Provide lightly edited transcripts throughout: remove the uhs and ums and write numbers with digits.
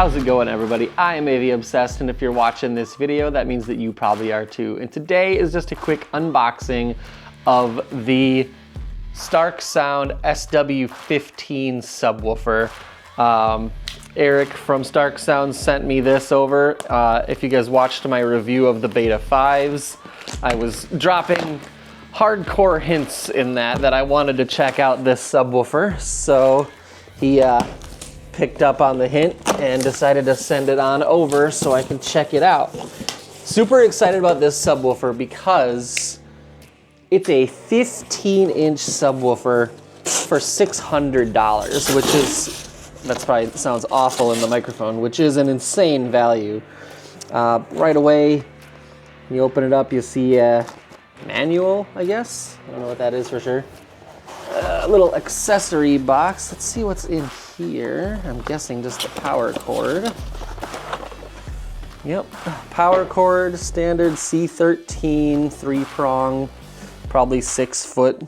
How's it going, everybody? I am AV Obsessed, and if you're watching this video, that means that you probably are too. And today is just a quick unboxing of the Starke Sound SW15 subwoofer. Eric from Starke Sound sent me this over. If you guys watched my review of the Beta 5s, I was dropping hardcore hints in that I wanted to check out this subwoofer. So he picked up on the hint and decided to send it on over so I can check it out. Super excited about this subwoofer because it's a 15-inch subwoofer for $600, which is, that's probably sounds awful in the microphone, which is an insane value. Right away, you open it up, you see a manual, I guess. I don't know what that is for sure. A little accessory box. Let's see what's in here. I'm guessing just the power cord. Yep, power cord, standard C13, 3-prong, probably 6-foot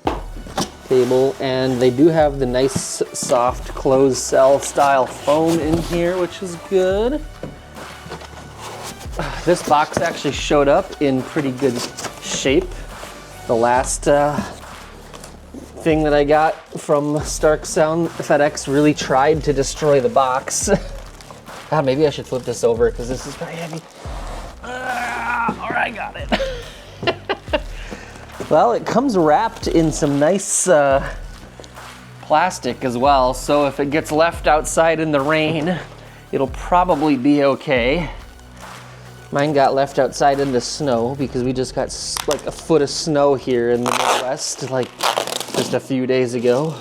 cable, and they do have the nice soft closed cell style foam in here, which is good. This box actually showed up in pretty good shape. The last thing that I got from Starke Sound, FedEx really tried to destroy the box. Maybe I should flip this over because this is very heavy. All right, got it. Well, it comes wrapped in some nice plastic as well, so if it gets left outside in the rain, it'll probably be okay. Mine got left outside in the snow because we just got like a foot of snow here in the Midwest, like just a few days ago.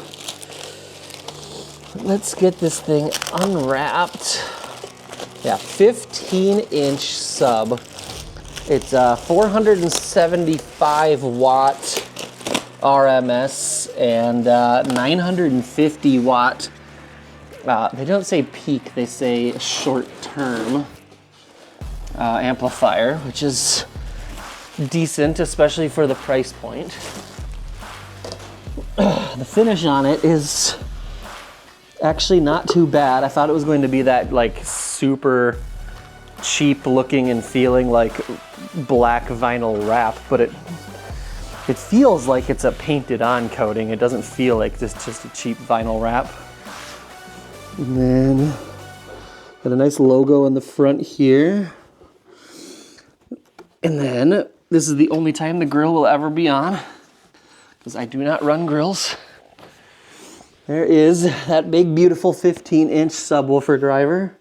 Let's get this thing unwrapped. Yeah, 15-inch sub. It's a 475 watt RMS and 950 watt. They don't say peak, they say short term amplifier, which is decent, especially for the price point. The finish on it is actually not too bad. I thought it was going to be that like super cheap looking and feeling like black vinyl wrap, but it feels like it's a painted on coating. It doesn't feel like just a cheap vinyl wrap. And then got a nice logo on the front here. And then this is the only time the grill will ever be on, because I do not run grills. There is that big, beautiful 15-inch subwoofer driver.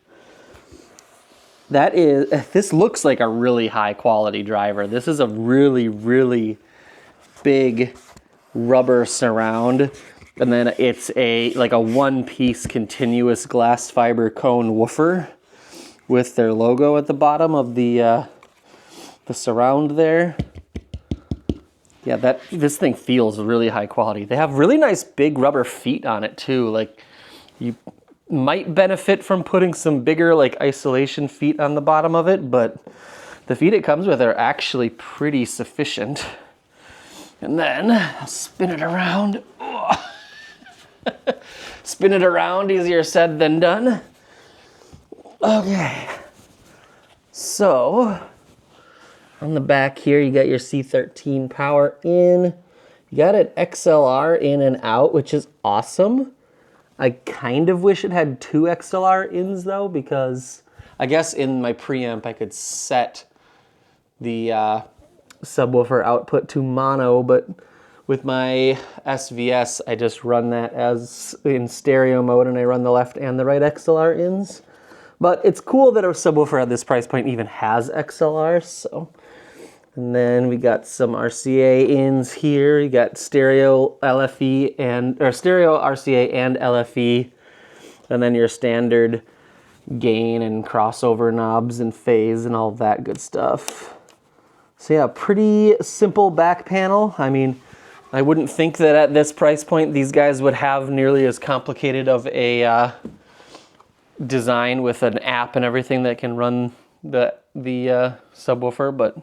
This looks like a really high quality driver. This is a really, really big rubber surround. And then it's like a one-piece continuous glass fiber cone woofer with their logo at the bottom of the surround there. Yeah, this thing feels really high quality. They have really nice big rubber feet on it too. Like, you might benefit from putting some bigger like isolation feet on the bottom of it, but the feet it comes with are actually pretty sufficient. And then I'll spin it around. Spin it around, easier said than done. Okay, so on the back here, you got your C13 power in. You got an XLR in and out, which is awesome. I kind of wish it had 2 XLR ins though, because I guess in my preamp I could set the subwoofer output to mono, but with my SVS, I just run that as in stereo mode, and I run the left and the right XLR ins. But it's cool that a subwoofer at this price point even has XLR, so. And then we got some RCA ins here. You got stereo LFE stereo RCA and LFE, and then your standard gain and crossover knobs and phase and all that good stuff. So yeah, pretty simple back panel. I mean, I wouldn't think that at this price point these guys would have nearly as complicated of a design with an app and everything that can run the subwoofer, but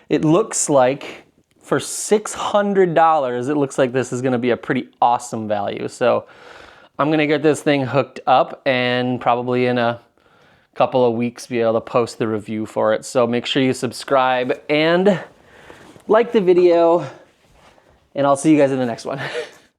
it looks like for $600, it looks like this is gonna be a pretty awesome value. So I'm gonna get this thing hooked up and probably in a couple of weeks be able to post the review for it. So make sure you subscribe and like the video, and I'll see you guys in the next one.